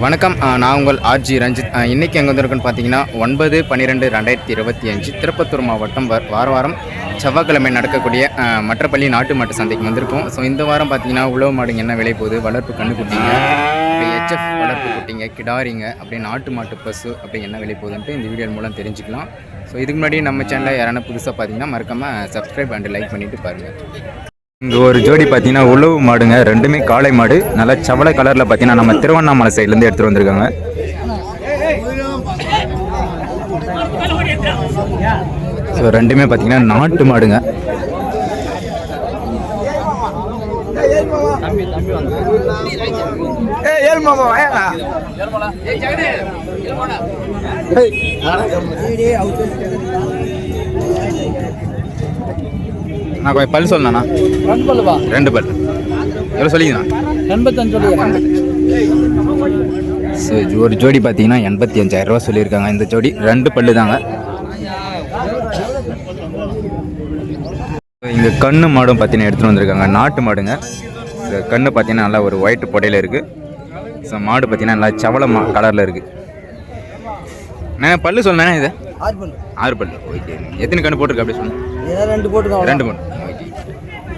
வணக்கம். நான் உங்கள் ஆர்ஜி ரஞ்சித். இன்றைக்கி எங்கே வந்திருக்குன்னு பார்த்தீங்கன்னா 9/12/2025 திருப்பத்தூர் மாவட்டம் வாரம் செவ்வாய்க்கிழமை நடக்கக்கூடிய மற்றப்பள்ளி நாட்டு மாட்டு சந்தைக்கு வந்திருக்கோம். ஸோ இந்த வாரம் பார்த்தீங்கன்னா உழவு மாடுங்க என்ன விலை போகுது, வளர்ப்பு கண்ணுக்குட்டிங்க, அப்படி ஹெச்எஃப் வளர்ப்பு குட்டிங்க, கிடாரிங்க, அப்படி நாட்டு மாட்டு பசு அப்படி என்ன விலை போகுதுன்ட்டு இந்த வீடியோ மூலம் தெரிஞ்சுக்கலாம். ஸோ இதுக்கு முன்னாடி நம்ம சேனலில் யாரான புதுசாக பார்த்தீங்கன்னா மறக்காமல் சப்ஸ்கிரைப் அண்ட் லைக் பண்ணிவிட்டு பாருங்கள். இங்கே ஒரு ஜோடி பார்த்தீங்கன்னா உழவு மாடுங்க, ரெண்டுமே காளை மாடு, நல்லா சவளை கலரில் பார்த்தீங்கன்னா நம்ம திருவண்ணாமலை சைட்லேருந்து எடுத்துகிட்டு வந்திருக்காங்க. ஸோ ரெண்டுமே பார்த்தீங்கன்னா நாட்டு மாடுங்க. நான் கொஞ்சம் பல் சொல்லணா? ரெண்டு பல் எவ்வளோ சொல்லிங்கண்ணா? 85. ஸோ ஒரு ஜோடி பார்த்தீங்கன்னா 85,000 ரூபா சொல்லியிருக்காங்க. இந்த ஜோடி ரெண்டு பல்லு தாங்க. இங்கே கண்ணு மாடும் பார்த்தீங்கன்னா எடுத்துகிட்டு வந்திருக்காங்க, நாட்டு மாடுங்க. கண்ணு பார்த்தீங்கன்னா நல்லா ஒரு ஒயிட் பொடையில் இருக்குது. ஸோ மாடு பார்த்தீங்கன்னா நல்லா சவளை கலரில் இருக்குது. நான் பல்லு சொன்னேன், இது 6 பல்லு. ஓகே, எத்தனை கண்ணு போட்டிருக்கு அப்படி சொன்னேன்? 2 போட்டுருக்கோம். 2 பல்லு. ஓகே,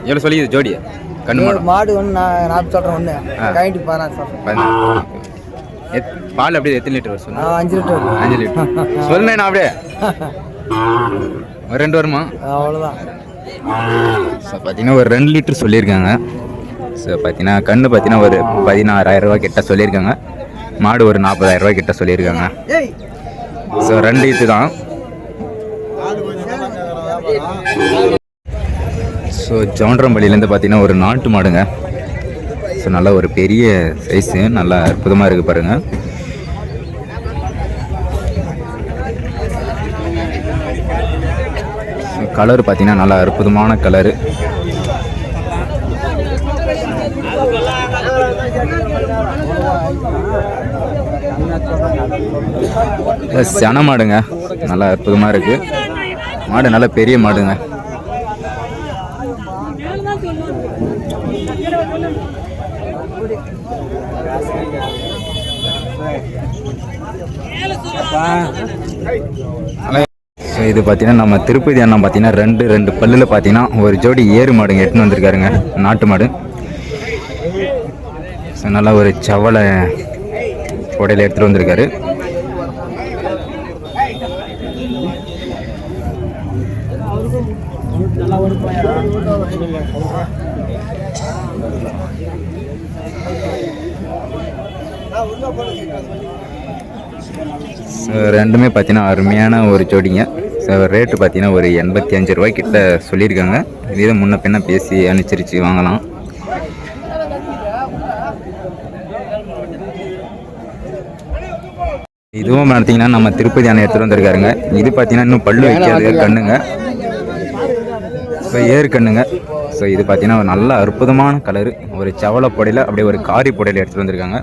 எவ்வளோ சொல்லி இது ஜோடியா? கண்ணு மாடு ஒன்று 40 சொல்கிறேன், ஒன்று கைட்டு 16 சொல்கிறேன். பால் அப்படியே எத்தனை லிட்டர் வரும் சொன்னேன்? 5 லிட்டர். 5 லிட்டர் சொன்னேன் அப்படியே. 2 வருமா? அவ்வளோதான். ஸோ பார்த்தீங்கன்னா ஒரு 2 லிட்டர் சொல்லியிருக்காங்க. ஸோ பார்த்தீங்கன்னா கண்ணு பார்த்தீங்கன்னா ஒரு 16,000 ரூபா கிட்ட சொல்லியிருக்காங்க. மாடு ஒரு 40,000 ரூபா கிட்ட சொல்லியிருக்காங்க. ஸோ 2 லிட்டர் தான். ஸோ ஜவுண்டரம்பள்ளியிலேருந்து பார்த்தீங்கன்னா ஒரு நாட்டு மாடுங்க. ஸோ நல்லா ஒரு பெரிய சைஸு, நல்லா அற்புதமாக இருக்குது பாருங்கள். கலர் பார்த்தீங்கன்னா நல்லா அற்புதமான கலரு. சன மாடுங்க, நல்லா அற்புதமாக இருக்குது. மாடு நல்ல பெரிய மாடுங்க. ஸோ இது பார்த்தீங்கன்னா நம்ம திருப்பதி அண்ணா பார்த்தீங்கன்னா ரெண்டு பல்லில் பார்த்தீங்கன்னா ஒரு ஜோடி ஏறு மாடுங்க எடுத்துன்னு வந்திருக்காருங்க, நாட்டு மாடு. ஸோ நல்லா ஒரு சவளை உடையில் எடுத்துகிட்டு வந்திருக்காரு. ஸோ ரெண்டுமே பார்த்தீங்கன்னா அருமையான ஒரு ஜோடிங்க. ஸோ ரேட்டு பார்த்தீங்கன்னா ஒரு 85 ரூபாய் கிட்ட சொல்லியிருக்காங்க. இதே முன்ன பின்ன பேசி அனுசரித்து வாங்கலாம். இதுவும் பார்த்தீங்கன்னா நம்ம திருப்பதி அண்ணன் எடுத்துகிட்டு வந்திருக்காருங்க. இது பார்த்தீங்கன்னா இன்னும் பல்லு வைக்காது கண்ணுங்க. ஸோ ஏறு கண்ணுங்க. ஸோ இது பார்த்தீங்கன்னா ஒரு நல்ல அற்புதமான கலரு, ஒரு சவளை பொடையில் அப்படியே ஒரு காரி பொடையில் எடுத்துகிட்டு வந்திருக்காங்க.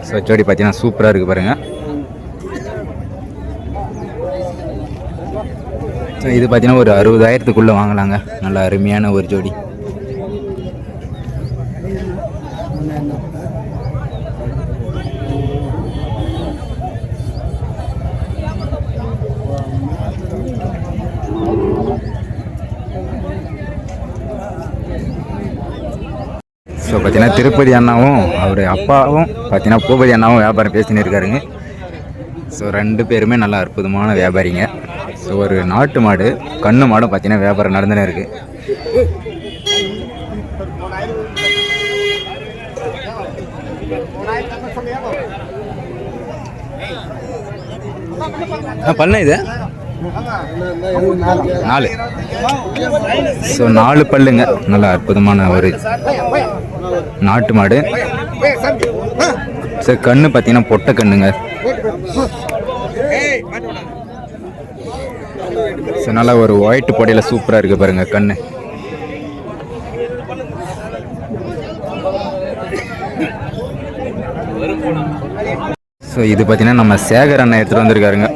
ஸோ ஜோடி பார்த்தீங்கன்னா சூப்பராக இருக்குது பாருங்கள். ஸோ இது பார்த்தீங்கன்னா ஒரு 60,000க்குள்ளே வாங்கலாங்க. நல்ல அருமையான ஒரு ஜோடி. ஸோ பார்த்தீங்கன்னா திருப்பதி அண்ணாவும் அவருடைய அப்பாவும் பார்த்தீங்கன்னா பூபதி அண்ணாவும் வியாபாரம் பேசின்னு இருக்காருங்க. ஸோ 2 பேருமே நல்லா அற்புதமான வியாபாரிங்க. ஸோ ஒரு நாட்டு மாடு, கண்ணு மாடும் பார்த்தீங்கன்னா வியாபாரம் நடந்துனே இருக்குது. பண்ண இது 4. ஸோ 4 பல்லுங்க, நல்லா அற்புதமான ஒரு நாட்டு மாடு. ஸோ கண்ணு பார்த்தீங்கன்னா பொட்டை கண்ணுங்க. ஸோ நல்லா ஒரு ஒயிட் பொடையில் சூப்பராக இருக்குது பாருங்கள் கண்ணு. ஸோ இது பார்த்தீங்கன்னா நம்ம சேகர் அண்ணன் எடுத்துகிட்டு வந்திருக்காருங்க.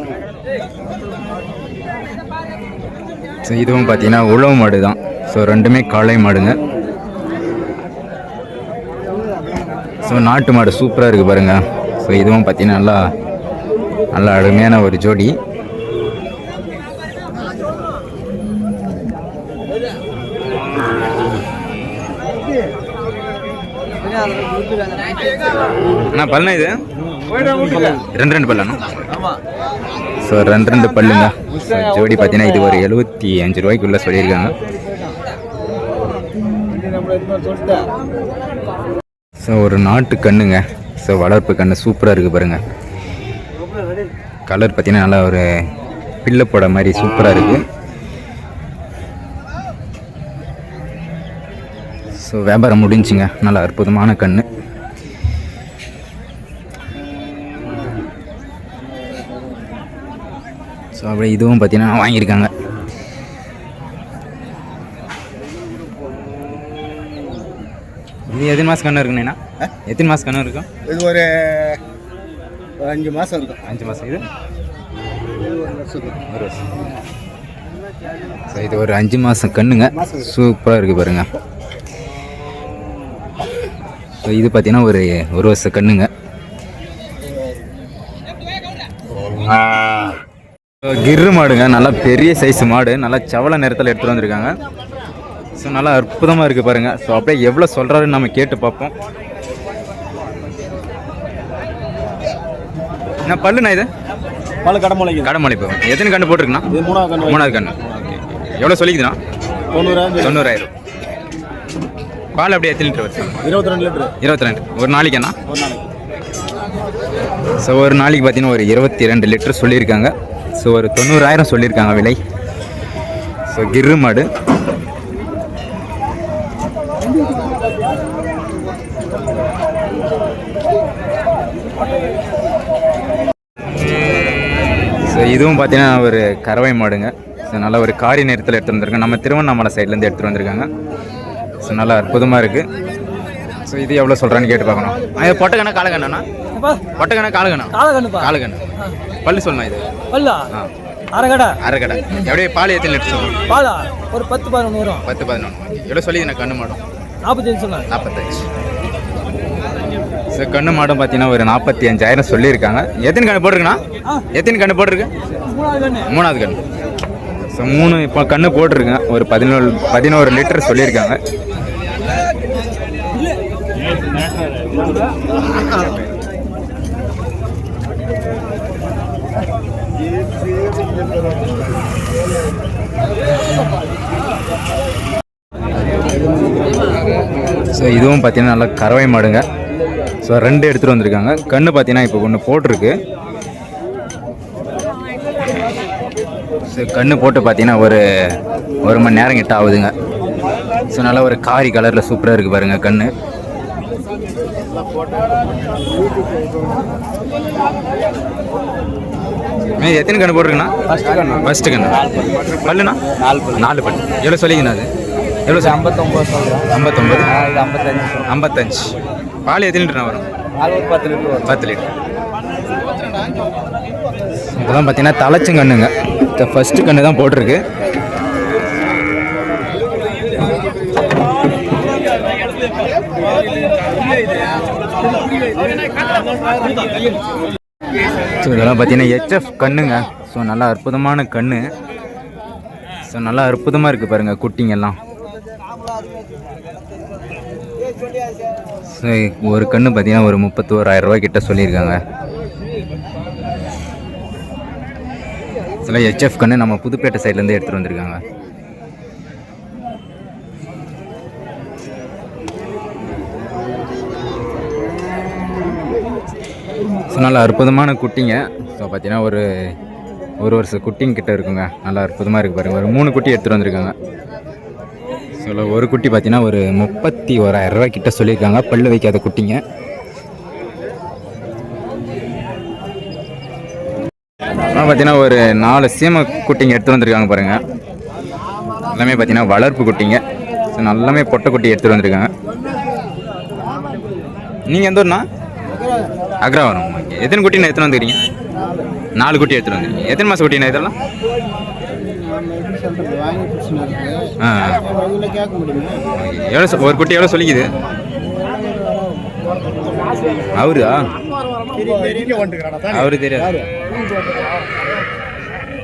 ஸோ இதுவும் பார்த்தீங்கன்னா உழவு மாடு தான். ஸோ ரெண்டுமே காளை மாடுங்க. ஸோ நாட்டு மாடு சூப்பராக இருக்குது பாருங்கள். ஸோ இதுவும் பார்த்தீங்கன்னா நல்லா நல்லா அருமையான ஒரு ஜோடி. அண்ணா பல்லுண்ணா இது ரெண்டு பல்லுண்ணா. ஸோ ரெண்டு பல்லுங்க. ஸோ ஜோடி பார்த்தீங்கன்னா இது ஒரு 75 ரூபாய்க்குள்ளே சொல்லியிருக்காங்க. ஸோ ஒரு நாட்டு கண்ணுங்க. ஸோ வளர்ப்பு கண்ணு சூப்பராக இருக்குது பாருங்கள். கலர் பார்த்தீங்கன்னா நல்லா ஒரு பிள்ளை போட மாதிரி சூப்பராக இருக்குது. ஸோ வியாபாரம் முடிஞ்சுங்க. நல்லா அற்புதமான கண்ணு. ஸோ அப்படியே இதுவும் பார்த்தீங்கன்னா வாங்கியிருக்காங்க. இது எத்தனை மாதம் கண்ணு இருக்குண்ணா? எத்தனை மாதம் கண்ணு இருக்கும்? இது ஒரு 5 மாதம் இருக்கும். 5 மாதம். இது 1 வருஷம். ஸோ இது ஒரு 5 மாதம் கண்ணுங்க. சூப்பராக இருக்குது பாருங்க. ஸோ இது பார்த்தீங்கன்னா ஒரு 1 வருஷம் கண்ணுங்க. கிர்ரு மாடுங்க. நல்லா பெரிய சைஸ் மாடு. நல்லா செவல நேரத்தில் எடுத்துகிட்டு வந்திருக்காங்க. ஸோ நல்லா அற்புதமாக இருக்குது பாருங்கள். ஸோ அப்படியே எவ்வளோ சொல்கிறாருன்னு நம்ம கேட்டு பார்ப்போம். என்ன பல்லுண்ணா இது? பல்லு கடமலைக்கு. கடமலை போகும். எத்தனை கண்ணு போட்டிருக்குண்ணா? 3வது கண்ணு. எவ்வளோ சொல்லிக்குதுண்ணா? 90,000. பால் அப்படியே எத்தனை லிட்டர் வருது? 22 லிட்டர். 22. ஒரு நாளைக்கு அண்ணா? ஸோ ஒரு நாளைக்கு பார்த்தீங்கன்னா ஒரு 22 லிட்டர் சொல்லியிருக்காங்க. ஸோ ஒரு 90,000 சொல்லியிருக்காங்க விலை. ஸோ கிர்ரு மாடு. ஸோ இதுவும் பார்த்தீங்கன்னா ஒரு கறவை மாடுங்க. ஸோ நல்லா ஒரு காரி நேரத்தில் எடுத்துகிட்டு வந்திருக்காங்க. நம்ம திருவண்ணாமலை சைட்லேருந்து எடுத்துகிட்டு வந்திருக்காங்க. ஸோ நல்லா அற்புதமாக இருக்குது. ஸோ இது எவ்வளோ சொல்கிறான்னு கேட்டு பார்க்கணும். அது பொட்டக்கண்ணா காலக்கண்ணா? பொட்டக்கண்ணா காலக்கண்ணா? காலக்கண்ணு. பல்லு சொல்லணும். இது பல்லா? அரைக்கடை. எப்படியே பால் எத்தனை லிட்டர் சொல்லணும்? பாலா ஒரு 10-11 வரும். 10-11. எவ்வளோ சொல்லி நான் கண்ணு மாடும்? 45. ஸோ கண்ணு மாடும் பார்த்தீங்கன்னா ஒரு 45,000 சொல்லியிருக்காங்க. எத்தனை கண்ணு போட்டிருக்குண்ணா? எத்தனை கண்ணு போட்டிருக்கு? 3வது கண்ணு. ஸோ 3 இப்போ கண்ணு போட்டிருக்குங்க. ஒரு 11 லிட்டர் சொல்லியிருக்காங்க. ஸோ இதுவும் பார்த்தீங்கன்னா நல்லா கறவை மாடுங்க. ஸோ 2 எடுத்துகிட்டு வந்திருக்காங்க. கண்ணு பார்த்தீங்கன்னா இப்போ ஒன்று போட்டிருக்கு. ஸோ கண்ணு போட்டு பார்த்தீங்கன்னா ஒரு மணி நேரம் கிட்ட ஆகுதுங்க. ஸோ நல்லா ஒரு காரி கலரில் சூப்பராக இருக்குது பாருங்கள் கண்ணு. எத்தனை கண்ணு போட்டிருக்குண்ணா? ஃபஸ்ட்டு கண்ணு. பல்லுண்ணா? 4 பல்லு. எவ்வளோ சொல்லிங்கண்ணா? அது எவ்வளோ? 59. 55. பால் எத்தனை லிட்டர்ண்ணா வரும்? 10 லிட்டர். இதெல்லாம் பார்த்தீங்கன்னா தலைச்சங்கண்ணுங்க. இந்த ஃபஸ்ட்டு கண்ணு தான் போட்டிருக்கு. ஸோ இதெல்லாம் பார்த்தீங்கன்னா HF கண்ணுங்க. ஸோ நல்லா அற்புதமான கண்ணு. ஸோ நல்லா அற்புதமாக இருக்குது பாருங்கள் குட்டிங்கெல்லாம். ஸோ ஒரு கண்ணு பார்த்தீங்கன்னா ஒரு 31,000 ரூபாய் கிட்ட சொல்லியிருக்காங்க. சில HF கண்ணு நம்ம புதுப்பேட்டை சைட்லேருந்து எடுத்துகிட்டு வந்திருக்காங்க. ஸோ நல்லா அற்புதமான குட்டிங்க. ஸோ பார்த்தீங்கன்னா ஒரு வருஷம் குட்டிங்க கிட்ட இருக்குங்க. நல்லா அற்புதமாக இருக்குது பாருங்கள். ஒரு 3 குட்டி எடுத்துகிட்டு வந்திருக்காங்க. ஸோ ஒரு குட்டி பார்த்தீங்கன்னா ஒரு 31,000 ரூபாய் கிட்ட சொல்லியிருக்காங்க. பல்லு வைக்காத குட்டிங்க. பார்த்தீங்கன்னா ஒரு 4 சீம குட்டிங்க எடுத்துகிட்டு வந்திருக்காங்க பாருங்கள். எல்லாமே பார்த்தீங்கன்னா வளர்ப்பு குட்டிங்க. ஸோ நல்லாமே பொட்டை குட்டி எடுத்துகிட்டு வந்திருக்காங்க. நீங்கள் எந்த ஊர்ண்ணா? அக்ரவாரம். எத்தனை குட்டிண்ணா எடுத்துகிட்டு வந்துக்கிறீங்க? 4 குட்டி எடுத்துகிட்டு வந்துருக்கீங்க. எத்தனை மாதம் குட்டிண்ணா இதெல்லாம்? எவ்வளோ ஒரு குட்டி எவ்வளோ சொல்லிக்குது? அவரா? அவரு தெரியாது.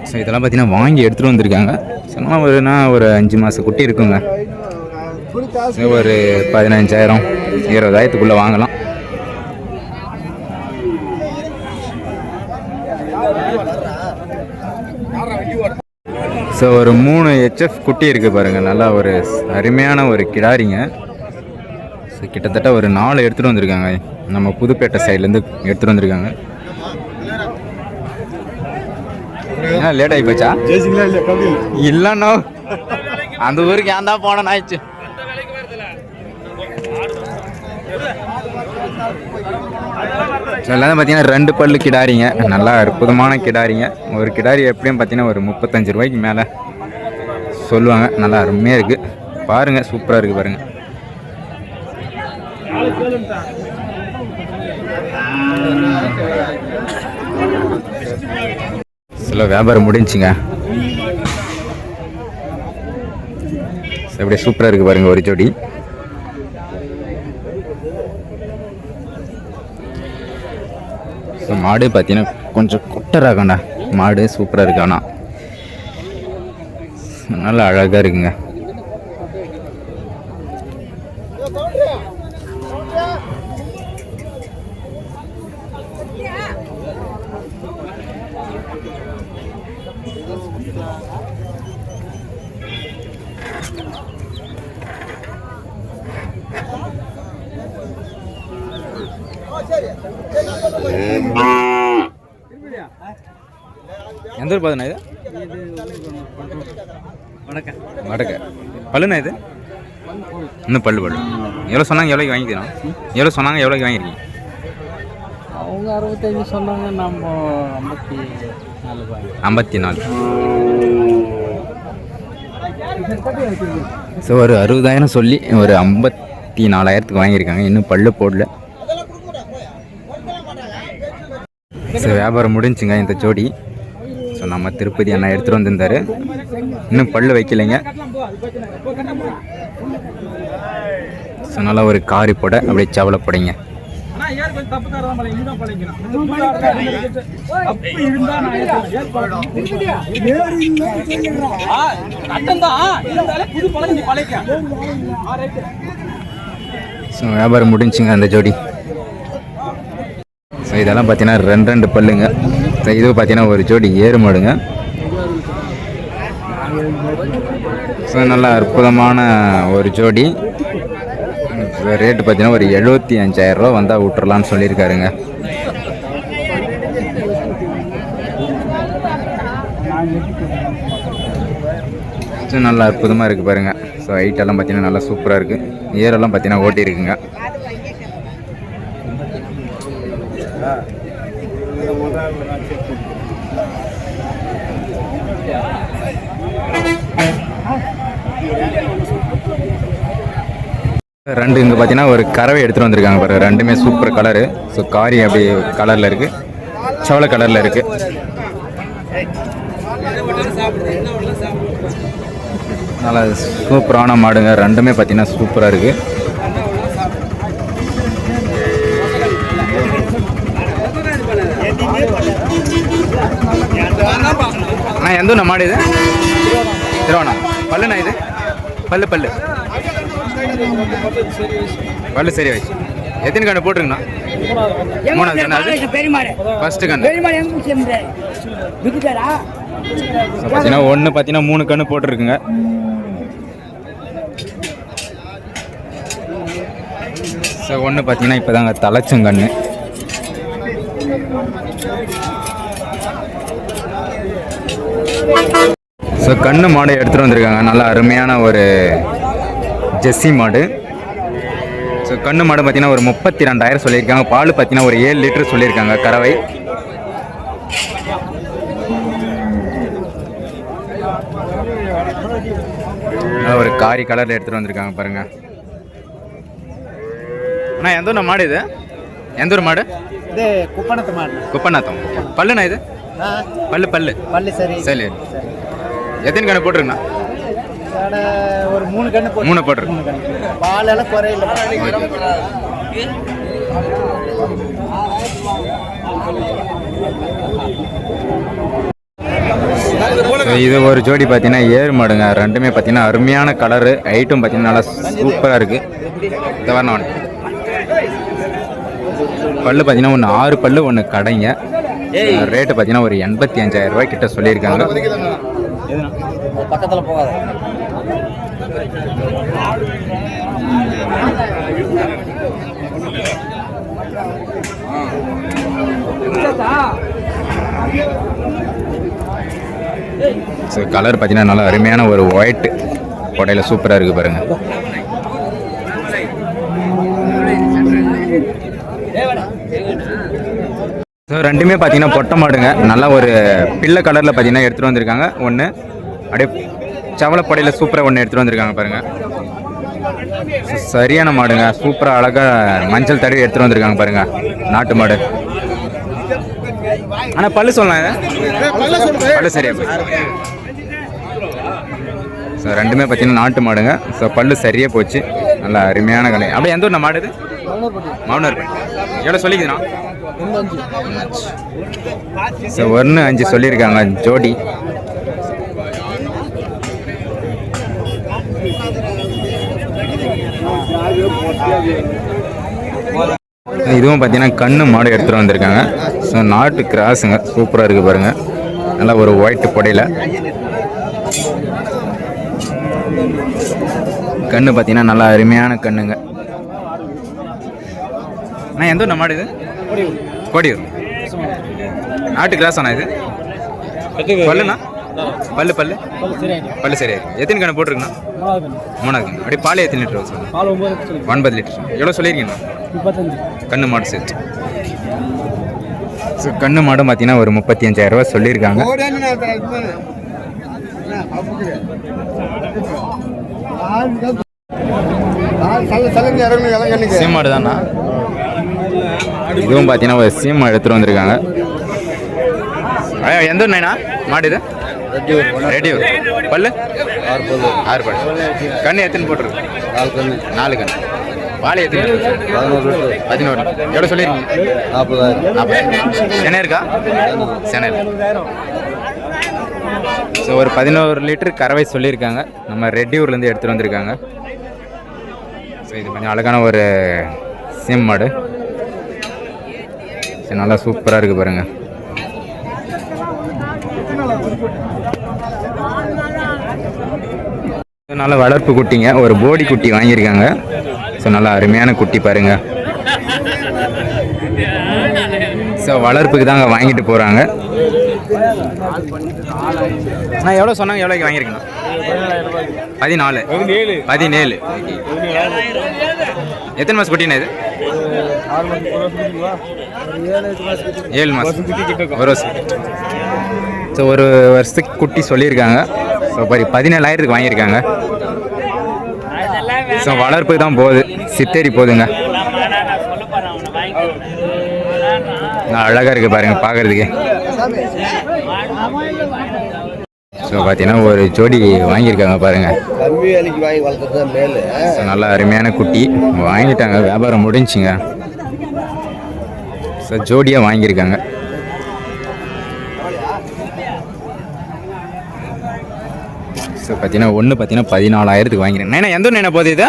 ஸோ இதெல்லாம் பார்த்தீங்கன்னா வாங்கி எடுத்துகிட்டு வந்திருக்காங்க. சொன்னால் ஒரு 5 மாத குட்டி இருக்குங்க. ஒரு 15,000 20,000த்துக்குள்ளே வாங்கலாம். ஸோ ஒரு 3 HF குட்டி இருக்குது பாருங்கள். நல்லா ஒரு அருமையான ஒரு கிடாரிங்க. ஸோ கிட்டத்தட்ட ஒரு 4 எடுத்துகிட்டு வந்திருக்காங்க. நம்ம புதுப்பேட்டை சைட்லேருந்து எடுத்துகிட்டு வந்திருக்காங்க. ஏன்னா லேட் ஆகி போச்சா? இல்லைண்ணா, அந்த ஊருக்கு ஏன் தான் போனேன்னு ஆயிடுச்சு. எல்லாம் பார்த்தீங்கன்னா 2 பல்லு கிடாரிங்க. நல்லா அற்புதமான கிடாரிங்க. ஒரு கிடாரி எப்படியும் பார்த்தீங்கன்னா ஒரு 35 ரூபாய்க்கு மேலே சொல்லுவாங்க. நல்லா அருமையாக இருக்குது பாருங்கள். சூப்பராக இருக்குது பாருங்கள். சில வியாபாரம் முடிஞ்சுங்க. அப்படியே சூப்பராக இருக்குது பாருங்கள் ஒரு ஜோடி. ஸோ மாடு பார்த்தீங்கன்னா கொஞ்சம் குட்டராகண்டா. மாடு சூப்பராக இருக்கு. ஆனால் நல்லா அழகாக இருக்குங்க. எந்த ஊர் பாதுண்ணா இது? வடக்க பல்லுண்ணா இது? இன்னும் பல்லு எவ்வளோ சொன்னாங்க? எவ்வளோக்கு வாங்கிக்கிறோம்? எவ்வளோ சொன்னாங்க? எவ்வளோக்கு வாங்கியிருக்கீங்க? அவங்க 65 சொன்னாங்க. நம்ம 54. ஸோ ஒரு 60,000 சொல்லி ஒரு 54,000த்துக்கு வாங்கியிருக்காங்க. இன்னும் பல்லு போடல. ஸோ வியாபாரம் முடிஞ்சுங்க இந்த ஜோடி. ஸோ நம்ம திருப்பதி அண்ணா எடுத்துகிட்டு வந்திருந்தார். இன்னும் பல்லு வைக்கலைங்க. ஸோ நல்லா ஒரு காரி போட அப்படியே சவலை போடைங்க. ஸோ வியாபாரம் முடிஞ்சுங்க அந்த ஜோடி. ஸோ இதெல்லாம் பார்த்தீங்கன்னா 2 பல்லுங்க. ஸோ இது பார்த்தீங்கன்னா ஒரு ஜோடி ஏறு மாடுங்க. ஸோ நல்லா அற்புதமான ஒரு ஜோடி. ரேட்டு பார்த்தீங்கன்னா ஒரு 75,000 ரூபா வந்தால் விட்டுறலான்னு சொல்லியிருக்காருங்க. ஸோ நல்லா அற்புதமாக இருக்குது பாருங்கள். ஸோ ஹைட்டெல்லாம் பார்த்தீங்கன்னா நல்லா சூப்பராக இருக்குது. ஏரெல்லாம் பார்த்தீங்கன்னா ஓட்டி இருக்குங்க. ரெண்டு இங்கே பார்த்தீங்கன்னா ஒரு கறவை எடுத்துகிட்டு வந்திருக்காங்க பாரு. ரெண்டுமே சூப்பர் கலரு. ஸோ காரி அப்படி கலரில் இருக்குது, சவலை கலரில் இருக்குது. நல்லா சூப்பரான மாடுங்க. ரெண்டுமே பார்த்தீங்கன்னா சூப்பராக இருக்குது. அண்ணா எந்த ஊர் மாடு இது? திருவண்ணா. பல்லுண்ணா இது? பல்லு பல்லு பல்லு சரி வயசு. எத்தனை கண்ணு போட்டுருங்கண்ணா? 3வது கண்ணு. ஃபர்ஸ்ட் கண்ணு பார்த்தீங்கன்னா 1 பார்த்தீங்கன்னா 3 கண்ணு போட்டுருக்குங்க. ஸோ 1 பார்த்தீங்கன்னா இப்போ தாங்க தலைச்சங்கண்ணு. ஸோ கண்ணு மாடு எடுத்துகிட்டு வந்திருக்காங்க. நல்லா அருமையான ஒரு ஜெர்சி மாடு. ஸோ கண்ணு மாடு பார்த்தீங்கன்னா ஒரு 32,000 சொல்லியிருக்காங்க. பால் பார்த்தீங்கன்னா ஒரு 7 லிட்டர் சொல்லியிருக்காங்க கறவை. ஒரு காரி கலரில் எடுத்துகிட்டு வந்திருக்காங்க பாருங்க. அண்ணா எந்த ஊர் மாடு இது? எந்த ஊர் மாடு இது? குப்பநாத்தம் மாடு. குப்பநாத்தம். பல்லுண்ணா இது? பல்லு பல்லு பல்லு சரி சரி. எத்தனை கண்ணு போட்டுருங்கண்ணா? ஒரு 3 கண்ணு 3 போட்டுருக்கு. பால் எல்லாம் குறையில. இது ஒரு ஜோடி பார்த்தீங்கன்னா ஏறு மாடுங்க. ரெண்டுமே பார்த்தீங்கன்னா அருமையான கலரு, ஹைட்டும் பார்த்தீங்கன்னா நல்லா சூப்பராக இருக்குது. இந்த வரணும் பல்லு பார்த்தீங்கன்னா ஒன்று 6 பல்லு, ஒன்று கடைங்க. ரேட்டு பார்த்தீங்கன்னா ஒரு 85,000 ரூபாய் கிட்ட சொல்லியிருக்காங்க. பக்கத்தில் போகாத. ஸோ கலர் பார்த்தீங்கன்னா நல்லா அருமையான ஒரு ஒயிட் கொடையில் சூப்பராக இருக்குது பாருங்கள். ஸோ ரெண்டுமே பார்த்தீங்கன்னா பொட்டை மாடுங்க. நல்லா ஒரு பிள்ளை கலரில் பார்த்தீங்கன்னா எடுத்துகிட்டு வந்திருக்காங்க. ஒன்று அப்படியே சவளப்படையில் சூப்பராக ஒன்று எடுத்துகிட்டு வந்திருக்காங்க பாருங்கள். சரியான மாடுங்க, சூப்பராக அழகாக மஞ்சள் தடவி எடுத்துகிட்டு வந்திருக்காங்க பாருங்கள். நாட்டு மாடு. ஆனால் பல்லு சொல்லலாம், பல்லு சரியா போய். ஸோ ரெண்டுமே பார்த்தீங்கன்னா நாட்டு மாடுங்க. ஸோ பல்லு சரியாக போச்சு, நல்லா அருமையான கடை. அப்படியே எந்த ஊர் மாடு இது? மௌனர். எவ்வளோ சொல்லிக்குதுண்ணா? ஸோ 1.5 சொல்லியிருக்காங்க ஜோடி. இதுவும் பார்த்தீங்கன்னா கண்ணு மாடு எடுத்துகிட்டு வந்திருக்காங்க. ஸோ நாட்டு கிராஸுங்க, சூப்பராக இருக்குது பாருங்கள். நல்லா ஒரு ஒயிட் பொடையில் கண்ணு பார்த்தீங்கன்னா நல்லா அருமையான கண்ணுங்க. அண்ணா எந்த ஊர் மாடு இது? கோடியூர். நாட்டு கிராஸ் அண்ணா இது. பல்லுண்ணா? பல்லு பல்லு பல்லு சரியா இருக்கு. எத்தனை கண்ணு போட்டிருக்குண்ணா? 3 கண்ணு. அப்படியே பால் எத்தனை லிட்டர் சொல்லுங்க? 9 லிட்டர். எவ்வளோ சொல்லியிருக்கீங்கண்ணா? 35. கண்ணு மாடு சேர்த்து. ஸோ கண்ணு மாடும் பார்த்தீங்கன்னா ஒரு 35,000 ரூபா சொல்லியிருக்காங்க. சீமாடு தானா? இதுவும் பார்த்தீங்கன்னா ஒரு சீமா எடுத்துகிட்டு வந்திருக்காங்க. எந்த ஊர்ண்ணா மாடு இது? ரெடியூர். பல்லு 6 பல்லு. கண்ணு எத்தனை போட்டிருக்கு? 4 கண்ணு. பால் எத்தனை? 11. எவ்வளோ சொல்லியிருக்கீங்க? 40,000. சென்னை இருக்கா? சென்னை. ஸோ ஒரு 11 லிட்டர் கறவை சொல்லியிருக்காங்க. நம்ம ரெட்டியூர்லேருந்து எடுத்துகிட்டு வந்திருக்காங்க. ஸோ இது கொஞ்சம் அழகான ஒரு சீம் மாடு. ஸோ நல்லா சூப்பராக இருக்குது பாருங்கள். நல்ல வளர்ப்பு குட்டிங்க, ஒரு போடி குட்டி வாங்கியிருக்காங்க. ஸோ நல்லா அருமையான குட்டி பாருங்கள். ஸோ வளர்ப்புக்கு தாங்க வாங்கிட்டு போகிறாங்க. நான் எவ்வளோ சொன்னாங்க? எவ்வளோக்கு வாங்கியிருக்கேண்ணா? 17. எத்தனை மாதம் குட்டினா இது? 7 மாதம். ஒரு வருஷம். ஸோ ஒரு வருஷத்துக்கு குட்டி சொல்லியிருக்காங்க. ஸோ 17,000க்கு வாங்கியிருக்காங்க. ஸோ வளர்ப்புக்கு தான் போகுது, சித்தேரி போகுதுங்க. அழகாக இருக்குது பாருங்கள் பார்க்குறதுக்கு. ஸோ பார்த்தீங்கன்னா ஒரு ஜோடி வாங்கியிருக்காங்க பாருங்கள். ஸோ நல்லா அருமையான குட்டி வாங்கிட்டாங்க, வியாபாரம் முடிஞ்சுங்க. ஸோ ஜோடியாக வாங்கியிருக்காங்க. ஸோ பார்த்தீங்கன்னா ஒன்று பார்த்தீங்கன்னா 14,000க்கு வாங்கிக்கிறேன். ஏன்னா எந்த ஒன்று போகுது இது?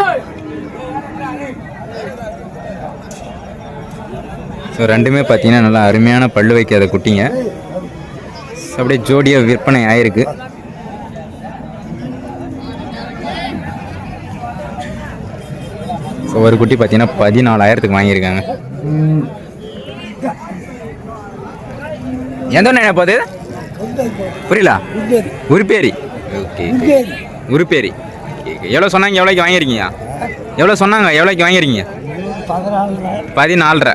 ஸோ ரெண்டுமே பார்த்தீங்கன்னா நல்லா அருமையான பல்லு வைக்காத குட்டிங்க. ஸோ அப்படியே ஜோடியாக விற்பனை ஆயிருக்கு. ஸோ ஒரு குட்டி பார்த்தீங்கன்னா 14,000க்கு வாங்கியிருக்காங்க. எந்த ஒன்று போகுது? புரியல? உருப்பேரி. ஓகே, உருப்பேரி. எவ்வளோ சொன்னாங்க? எவ்வளோக்கு வாங்கியிருக்கீங்க? எவ்வளோ சொன்னாங்க? எவ்வளோக்கு வாங்கியிருக்கீங்க? 14,500.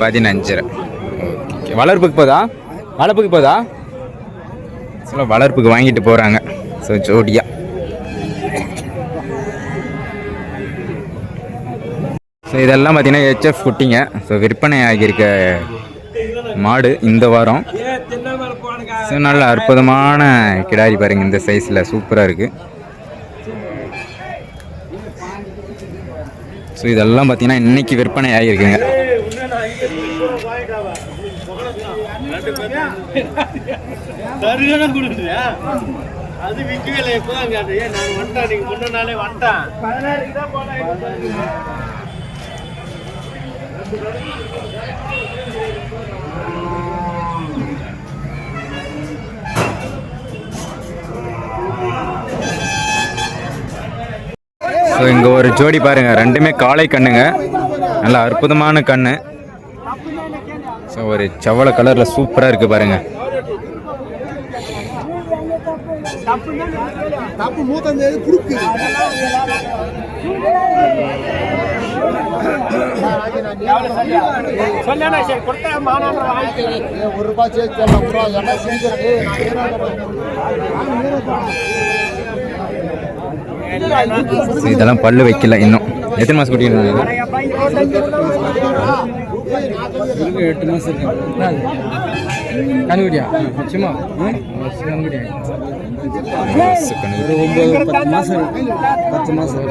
15,000. ஓகே. வளர்ப்புக்கு போதா? சில வளர்ப்புக்கு வாங்கிட்டு போகிறாங்க. ஸோ ஜோடியா. ஸோ இதெல்லாம் பார்த்தீங்கன்னா ஹெச்எஃப் குட்டிங்க. ஸோ விற்பனை ஆகியிருக்க மாடு இந்த வாரம். ஸோ நல்ல அற்புதமான கிடாரி பாருங்க, இந்த சைஸில் சூப்பராக இருக்குது. ஸோ இதெல்லாம் பார்த்தீங்கன்னா இன்னைக்கு விற்பனை ஆகியிருக்குங்க. அது விற்கவே இப்போதான் கேட்டேன். நான் வந்துட்டேன், நீங்க முன்ன நாளே வந்துட்டேன். ஸோ இங்கே ஒரு ஜோடி பாருங்க, ரெண்டுமே காளை கண்ணுங்க, நல்லா அற்புதமான கண்ணு. ஸோ ஒரு செவலை கலரில் சூப்பராக இருக்குது பாருங்க. இதெல்லாம் பல்லு வைக்கல இன்னும். எத்தனை மாதம் குட்டி? 8 மாதம் கண்ணுக்குட்டியா? சும்மா கண்ணுக்குட்டியா? 9-10 மாதம் 10 மாதம்.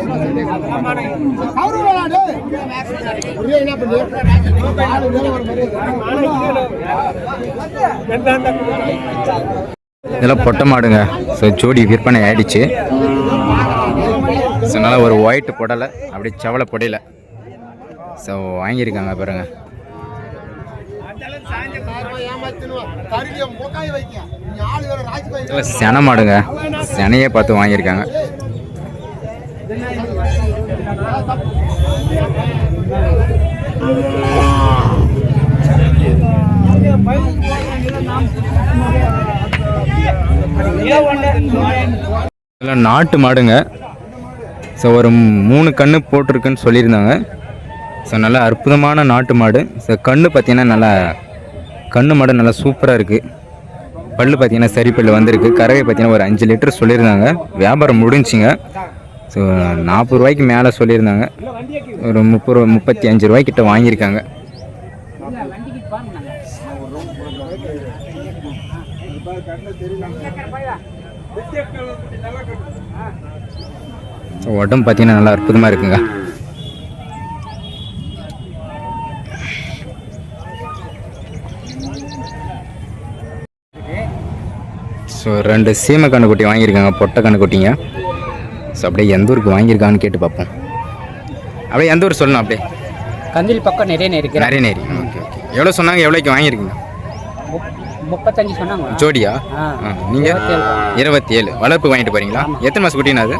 இதெல்லாம் பொட்டை மாடுங்க. ஸோ ஜோடி விற்பனை ஆயிடுச்சு. ஸோ நல்லா ஒரு ஒயிட் புடலை, அப்படி செவலை புடையில. ஸோ வாங்கியிருக்காங்க பாருங்க. செனை மாடுங்க, செனையே பார்த்து வாங்கியிருக்காங்க. இதெல்லாம் நாட்டு மாடுங்க. ஸோ ஒரு 3 கன்று போட்டிருக்குன்னு சொல்லியிருந்தாங்க. ஸோ நல்லா அற்புதமான நாட்டு மாடு. ஸோ கன்று பார்த்தீங்கன்னா நல்லா கன்று மாடு நல்லா சூப்பராக இருக்குது. பல் பார்த்தீங்கன்னா சரி பல் வந்திருக்கு. கறவை பார்த்தீங்கன்னா ஒரு 5 லிட்டர் சொல்லியிருந்தாங்க. வியாபாரம் முடிஞ்சிங்க. ஸோ 40 ரூபாய்க்கு மேலே சொல்லியிருந்தாங்க. ஒரு 35 ரூபாய்க்கிட்ட வாங்கியிருக்காங்க. ஸோ உடம்பு பார்த்தீங்கன்னா நல்லா அற்புதமாக இருக்குங்க. ஸோ 2 சீமை கண்ணுக்குட்டி வாங்கியிருக்காங்க, பொட்டை கண்ணுக்குட்டிங்க. ஸோ அப்படியே எந்த ஊருக்கு வாங்கியிருக்கான்னு கேட்டு பார்ப்போம். அப்படியே எந்த ஊர் சொல்லணும்? அப்படியே கந்தில் பக்கம் நிறைய இருக்கு. நிறைய நேரி. Okay okay. எவ்வளோ சொன்னாங்க? எவ்வளோக்கு வாங்கியிருக்கீங்க? 35 சொன்னாங்க. ஜோடியா? நீங்கள் 27. வளர்ப்பு வாங்கிட்டு போகிறீங்களா? எத்தனை மாதம் குட்டினா அது?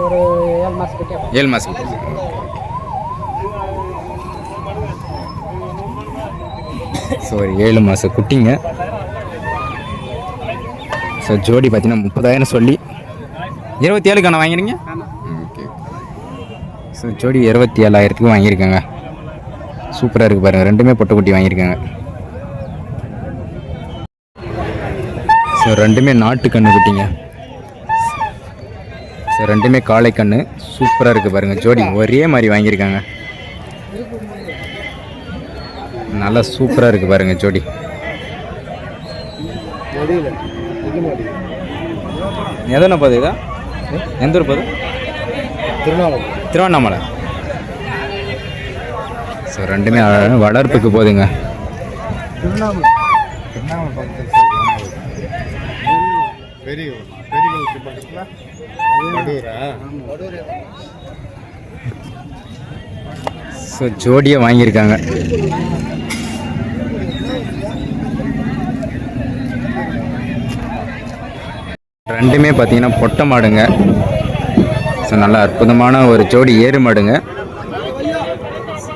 ஒரு 7 மாதம் குட்டி. 7 மாதம் குட்டி. ஸோ ஒரு 7 மாதம் குட்டிங்க. ஸோ ஜோடி பார்த்தீங்கன்னா 30,000 சொல்லி 27க்கான வாங்கிறீங்க? ஓகே. ஸோ ஜோடி 27,000க்கு வாங்கியிருக்காங்க. சூப்பராக இருக்குது பாருங்கள். ரெண்டுமே பொட்டை குட்டி வாங்கியிருக்காங்க. ஸோ ரெண்டுமே நாட்டு கன்று குட்டிங்க. ஸோ ரெண்டுமே காளை கன்று சூப்பராக இருக்குது பாருங்கள். ஜோடி ஒரே மாதிரி வாங்கியிருக்காங்க. நல்லா சூப்பராக இருக்குது பாருங்கள் ஜோடி. எதனா போகுது இதா? எந்த ஊர் போகுது? திருவண்ணாமலை. ஸோ ரெண்டுமே வளர்ப்புக்கு போகுதுங்க. ஸோ ஜோடியை வாங்கியிருக்காங்க. ரெண்டுமே பார்த்தீங்கன்னா பொட்டை மாடுங்க. ஸோ நல்லா அற்புதமான ஒரு ஜோடி ஏறு மாடுங்க.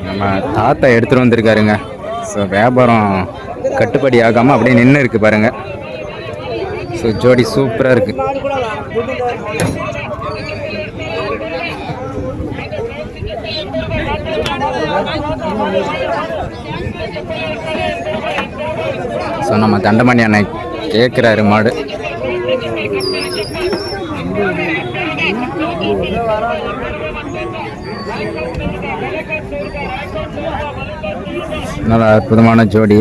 நம்ம தாத்தா எடுத்துகிட்டு வந்திருக்காருங்க. ஸோ வியாபாரம் கட்டுப்படி ஆகாமல் அப்படியே நின்று இருக்குது பாருங்கள். ஸோ ஜோடி சூப்பராக இருக்குது. ஸோ நம்ம தண்டமணி அண்ணன் கேட்குறாரு மாடு. நல்லா அற்புதமான ஜோடி.